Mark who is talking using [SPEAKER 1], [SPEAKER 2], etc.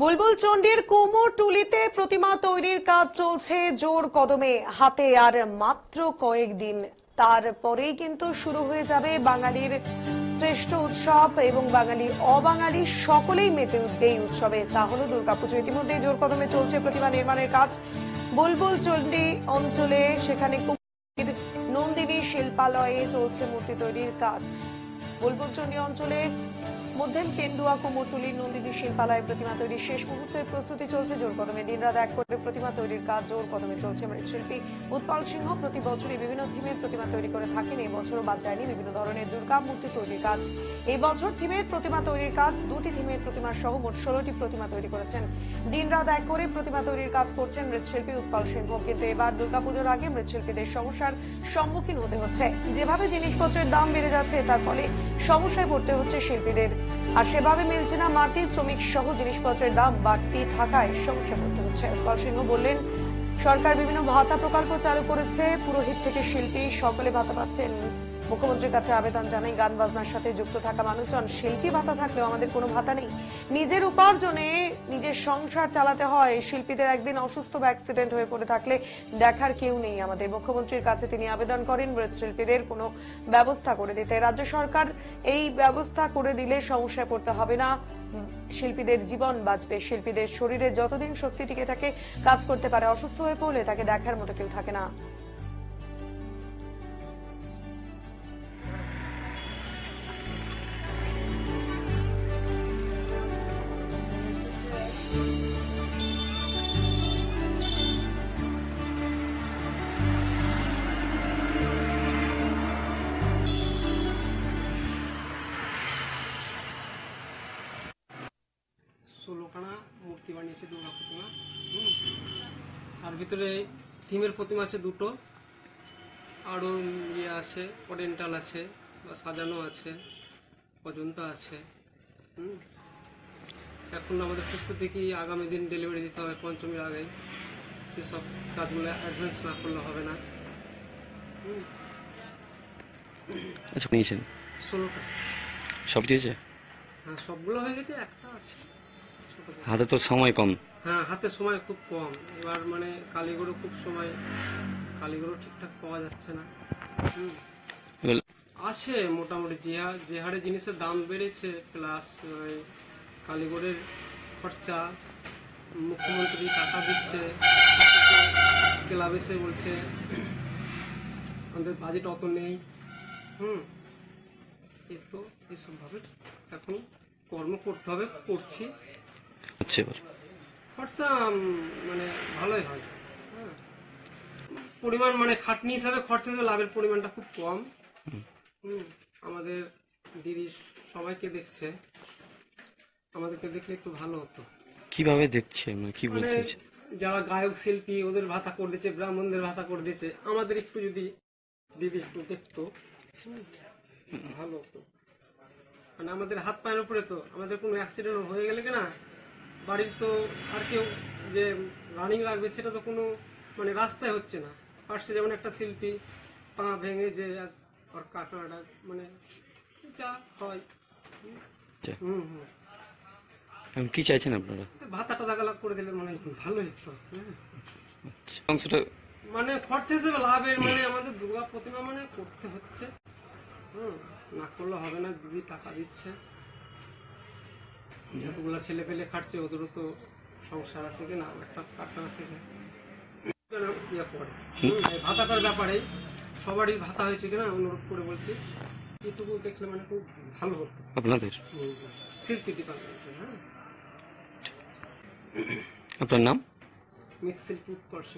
[SPEAKER 1] বুলবুল চণ্ডীর কুমোরটুলিতে প্রতিমা তৈরির কাজ চলছে জোর কদমে। হাতে আর মাত্র কয়েকদিন, তারপরেই কিন্তু শুরু হয়ে যাবে বাঙালির শ্রেষ্ঠ উৎসব এবং বাঙালি অবাঙালি সকলেই মেতে উঠবে এই উৎসবে। তা হলো দুর্গাপুজো। ইতিমধ্যেই জোর কদমে চলছে প্রতিমা নির্মাণের কাজ বুলবুল চণ্ডী অঞ্চলে। সেখানে নন্দিনী শিল্পালয়ে চলছে মূর্তি তৈরির কাজ। বুলবুল চণ্ডী অঞ্চলে মধ্যম কেন্দুয়া কুমোরটুলির নন্দিনী শিল্পালয়ে প্রতিমা তৈরির শেষ মুহূর্তের প্রস্তুতি চলছে জোর কদমে। দিনরাত এক করে প্রতিমা তৈরির কাজ জোর কদমে চলছে। মৃৎশিল্পী উৎপল সিংহ প্রতি বছরই বিভিন্ন থিমের প্রতিমা তৈরি করে থাকেন। এই বছরও বাদ যায়নি বিভিন্ন ধরনের দুর্গা মূর্তি তৈরির কাজ। এই বছর থিমের প্রতিমা তৈরির কাজ, দুটি থিমের প্রতিমা সহ মোট 16টি প্রতিমা তৈরি করেছেন। দিনরাত এক করে প্রতিমা তৈরির কাজ করছেন মৃৎশিল্পী উৎপল সিংহ। কিন্তু এবার দুর্গাপুজোর আগে মৃৎশিল্পীদের সমস্যার সম্মুখীন হতে হচ্ছে। যেভাবে জিনিসপত্রের দাম বেড়ে যাচ্ছে, তার ফলে সমস্যায় পড়তে হচ্ছে শিল্পীদের। আর সেভাবে মিলছে না মাটি, শ্রমিক সহ জিনিসপত্রের দাম বাড়তি থাকায় সমস্যা পড়তে হচ্ছে। উৎপল সিংহ বললেন, সরকার বিভিন্ন ভাতা প্রকল্প চালু করেছে, পুরোহিত থেকে শিল্পী সকলে ভাতা পাচ্ছেন। মুখ্যমন্ত্রীর কাছে আবেদন জানাই গান বাজনার সাথে যুক্ত থাকা মানুষজন। শিল্পী ভাতা থাকলেও আমাদের কোনো ভাতা নেই। নিজের উপার্জনে নিজের সংসার চালাতে হয়। শিল্পীদের একদিন অসুস্থ বা অ্যাক্সিডেন্ট হয়ে পড়ে থাকলে দেখার কেউ নেই আমাদের। মুখ্যমন্ত্রীর কাছে তিনি আবেদন করেন মৃৎশিল্পীদের কোনো ব্যবস্থা করে দিতে। রাজ্য সরকার এই ব্যবস্থা করে দিলে সমস্যায় পড়তে হবে না, শিল্পীদের জীবন বাঁচবে। শিল্পীদের শরীরে যতদিন শক্তি টিকে থাকে কাজ করতে পারে, অসুস্থ হয়ে পড়লে তাকে দেখার মতো কেউ থাকে না।
[SPEAKER 2] ষোলোখানা মূর্তি বানিয়েছে দুর্গা প্রতিমা। তার ভিতরে থিমের প্রতিমা আছে দুটো, আরও ইয়ে আছে, ওরিয়েন্টাল আছে, সাজানো আছে, অজন্তা আছে। এখন আমাদের প্রস্তুতি কি আগামী দিন ডেলিভারি দিতে হবে পঞ্চমীর আগে। সেসব কাজগুলো অ্যাডভান্স না করলে হবে না।
[SPEAKER 3] আচ্ছা, নিয়েছেন
[SPEAKER 2] 16টা
[SPEAKER 3] সব দিয়েছে?
[SPEAKER 2] হ্যাঁ, সবগুলো হয়ে গেছে, একটা আছে।
[SPEAKER 3] হাতে তো সময় কম।
[SPEAKER 2] হ্যাঁ, হাতে সময় খুব কম। এবার মানে কালীগুলো খুব সময়, কালীগুলো ঠিকঠাক পাওয়া যাচ্ছে না। আছে মোটামুটি যে হারে জিনিসের দাম বেড়েছে, প্লাস কালীগড়ের খরচা, মুখ্যমন্ত্রী টাকা দিচ্ছে, ক্লাব এসে বলছে আমাদের বাজেট অত নেই। এই তো এসব ভাবে এখন কর্ম করতে হবে, করছি।
[SPEAKER 3] আচ্ছা, এবার
[SPEAKER 2] খরচা মানে ভালোই হয়। পরিমাণ মানে খাটনি হিসাবে খরচা হিসাবে লাভের পরিমাণটা খুব কম। আমাদের দিদি সবাইকে দেখছে, আমাদেরকে দেখলে একটু ভালো হতো।
[SPEAKER 3] কিভাবে দেখছে, মানে কি
[SPEAKER 2] মানে
[SPEAKER 3] বলতে?
[SPEAKER 2] যারা গায়ক শিল্পী ওদের ভাতা করে দিচ্ছে, ব্রাহ্মণদের ভাতা করে দিচ্ছে, আমাদের একটু যদি দিদি একটু দেখতো ভালো হতো। মানে আমাদের হাত পায়ের উপরে তো, আমাদের কোনো অ্যাক্সিডেন্ট হয়ে গেলে কিনা বাড়ির তো আর কেউ যে রানিং রাখবে সেটা তো কোনো মানে রাস্তায় হচ্ছে না। পাশে যেমন একটা শিল্পী পা ভেঙে যে আর কাটাটা মানে যা হয়।
[SPEAKER 3] কি চাইছেন আপনারা?
[SPEAKER 2] ভাতাটা দাগালাগ করে দিলে মানে ভালো হতো।
[SPEAKER 3] অংশটা
[SPEAKER 2] মানে খরচা হিসেবে লাভের মানে আমাদের দুর্গা প্রতিমা মানে করতে হচ্ছে। না করলে হবে না, দিদি টাকা দিচ্ছে, যতগুলা ছেলে পেলে খাটছে ওদেরও তো সংসার আছে কিনা, একটা কারখানা থেকে ইয়ে করে। ভাতাটার ব্যাপারে সবারই ভাতা হয়েছে কিনা অনুরোধ করে বলছি, এটুকু দেখলে মানে খুব ভালো হতো
[SPEAKER 3] আপনাদের
[SPEAKER 2] শিল্পী ডিপার্টমেন্টে। হ্যাঁ,
[SPEAKER 3] আপনার নাম?
[SPEAKER 2] মৃৎশিল্পী উৎকর্ষ।